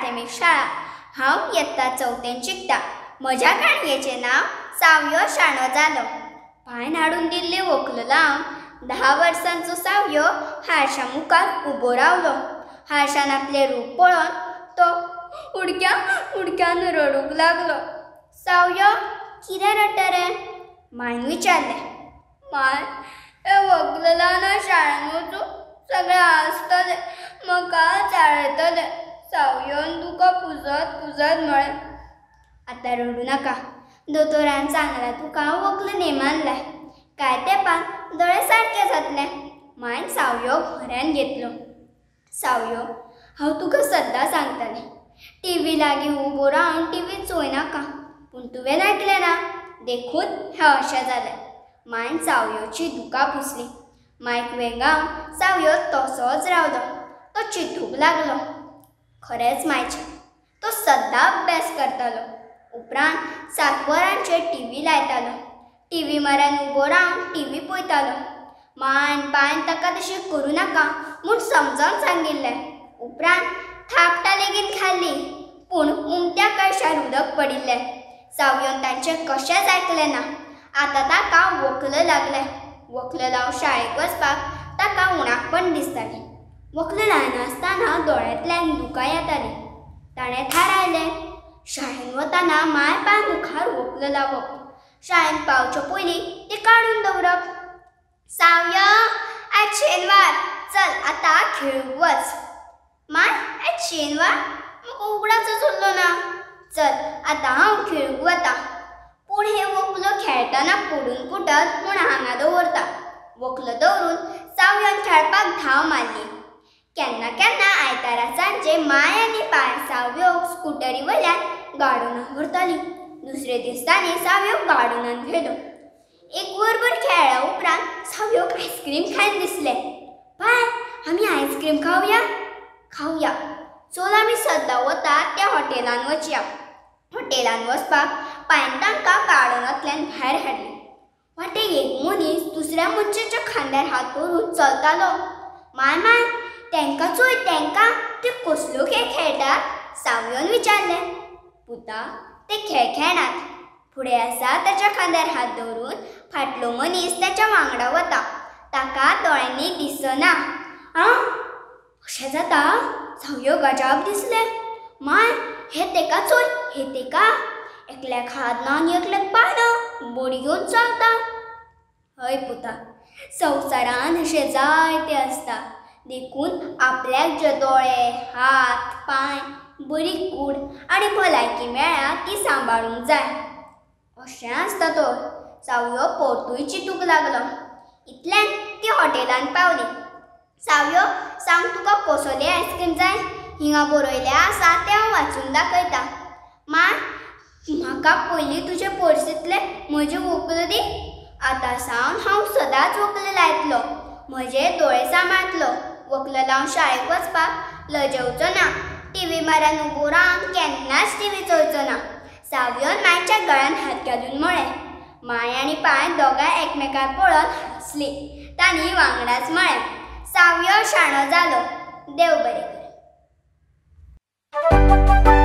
प्राथमिक शाळा। हांव इयत्ता 4थेन शिकता। म्हज्या काणयेचें नांव सावयो शाणो जालो। पांयन हाडून दिल्ली व्हंकलो लावन 10 वर्सांचो सावयो हारशा मुखार उबो रावलो। हारशान आपलें रूप पळोवन तो उडक्यान रडूंक लागलो। सावयो, कितें रडटा रे? मायन विचारलें। माय, हें व्हंकलो लावन शाळेन वचूं सगळे हांसतले, म्हाका चाळयतले। सावयोन तुका पुजत म्हळें। आतां रडूं नाका, दोतोरान सांगलां तुका व्हंकलो नेमान लाय। कांय तेंपान दोळे सारके जातले। मायन सावयो घरान घेतलो। सावयो, हांव तुका सद्दां सांगतालें, टीव्ही लागीं उबो रावन टीव्ही चोयनाका, पूण तुवें आयकलें ना, देखून हें अशें जालें। मायन सावयोची दुकां पुसली। मायक वेंगावन सावयो तसोच रावलो। तो चिंतूंक लागलो। खरेंच मायचें, तो सद्दां अभ्यास करतालो। उपरांत 7 वरांचेर टीव्ही लायतालो। टीव्ही म्हऱ्यान उबो रावन टीव्ही पळयतालो। मायन पायन ताका तशें करूं नाका म्हूण समजावन सांगिल्लें। उपरांत थापटां लेगीत खाल्ली, पूण उमत्या कळशार उदक पडिल्लें। सावयोन तांचें कशेंच आयकलें ना। आतां ताका व्हंकलो लागलें। व्हंकलो लावन शाळेक वचपाक ताका उणाकपण दिसताली। व्हंकलो ल्हान दोळ्यांतल्यान दुकां येतालीं। ताणें थारायलें, शाळेन वताना माय पाय मुखार व्हंकलो लावप, शाळेन पावचे पयलीं ती काडून दवरप। सावयो, आज शेनवार, चल आतां खेळूंक वच। माय, आज शेनवार? म्हाका उगडासच उरलो ना। चल आतां हांव खेळूंक वता। पूण हें व्हंकलो खेळटना पडून फुटत म्हूण हांगा दवरता। व्हंकलो दवरून सावयोन खेळपाक धांव मारली। केन्ना केन्ना आयतारा सांजे माय आनी बाय सावयोक स्कुटरी वयल्यान गार्डनांत व्हरतालीं। दुसरे दिसतांनी सावयो गार्डनांत व्हेलो। एक वरभर खेळ्ळ्या उपरांत सावयोक आयस्क्रीम खायन दिसलें। बाय, आमी आयस्क्रीम खावया? खावया। चल आमी सद्दां वता त्या हॉटेलान वचया। हॉटेलान वचपाक पायन तांकां गार्डनांतल्यान भायर हाडलें। वाटेक एक मनीस दुसऱ्या मनशाच्या खांद्यार हात दवरून चलतालो। माय, तेंकां चोय तेंकां, ते कसलो खेळ खेळटात? सावयोन विचारलें। पुता, ते खेळ खेळनात। फुडें आसा ताच्या खांद्यार हात दवरून फाटलो मनीस ताच्या वांगडा वता। ताका दोळ्यांनी दिसना। आं, अशें जाता? सावयोक अजाप दिसलें। माय, हें तेका चोय, हें तेका। एकल्याक हात ना आनी एकल्याक पांय ना, बडी घेवन चलता। हय पुता, संवसारान अशें जायतें आसता, देखून आपल्याक जे दोळे, हात, पांय, बरी कूड आनी भलायकी मेळ्ळ्या ती सांबाळूंक जाय। अशें आसता तर। सावयो परतूय चिंतूंक लागलो। इतल्यान ती हॉटेलांत पावली। सावयो, सांग तुका कसली आयस्क्रीम जाय? हिंगा बरयलें आसा तें हांव वाचून दाखयतां। माय, म्हाका पयलीं तुजे पर्सींतले म्हजे व्हंकलो दी। आतां सावन हांव सदांच व्हंकलो लायतलो, म्हजे दोळे सांबाळटलो। व्हंकलो लावन शाळेक वचपाक लजेवचो ना। टीव्ही म्हऱ्यान उबो रावन केन्नाच टीव्ही चोयचो ना। सावयोन मायच्या गळ्यान हात घालून म्हळें। माय आनी पांय दोगांय एकमेकाक पळोवन हांसलीं। तांणी वांगडाच म्हळें, सावयो शाणो जालो, देव बरें करूं।